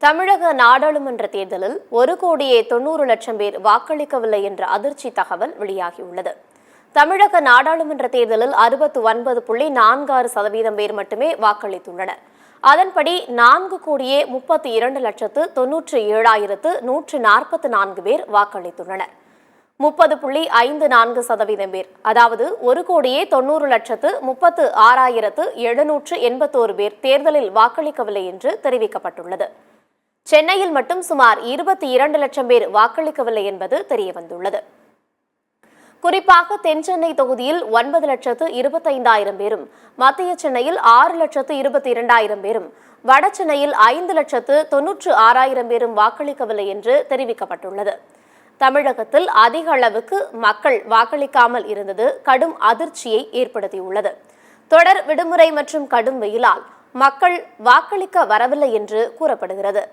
தமிழக நாடாளுமன்ற தேர்தலில் 1,90,00,000 பேர் வாக்களிக்கவில்லை என்ற அதிர்ச்சி தகவல் வெளியாகியுள்ளது. தமிழக நாடாளுமன்ற தேர்தலில் 69.46% பேர் மட்டுமே வாக்களித்துள்ளனர். அதன்படி 4,32,97,144 பேர் வாக்களித்துள்ளனர். 30.54% பேர், அதாவது 1,90,36,781 பேர் தேர்தலில் வாக்களிக்கவில்லை என்று தெரிவிக்கப்பட்டுள்ளது. சென்னையில் மட்டும் சுமார் 22 லட்சம் பேர் வாக்களிக்கவில்லை என்பது தெரியவந்துள்ளது. குறிப்பாக தென்சென்னை தொகுதியில் 9,25,000 பேரும், மத்திய சென்னையில் 6,22,000 பேரும், வட சென்னையில் 5,96,000 பேரும் வாக்களிக்கவில்லை என்று தெரிவிக்கப்பட்டுள்ளது. தமிழகத்தில் அதிக அளவுக்கு மக்கள் வாக்களிக்காமல் இருந்தது கடும் அதிர்ச்சியை ஏற்படுத்தியுள்ளது. தொடர் விடுமுறை மற்றும் கடும் வெயிலால் மக்கள் வாக்களிக்க வரவில்லை என்று கூறப்படுகிறது.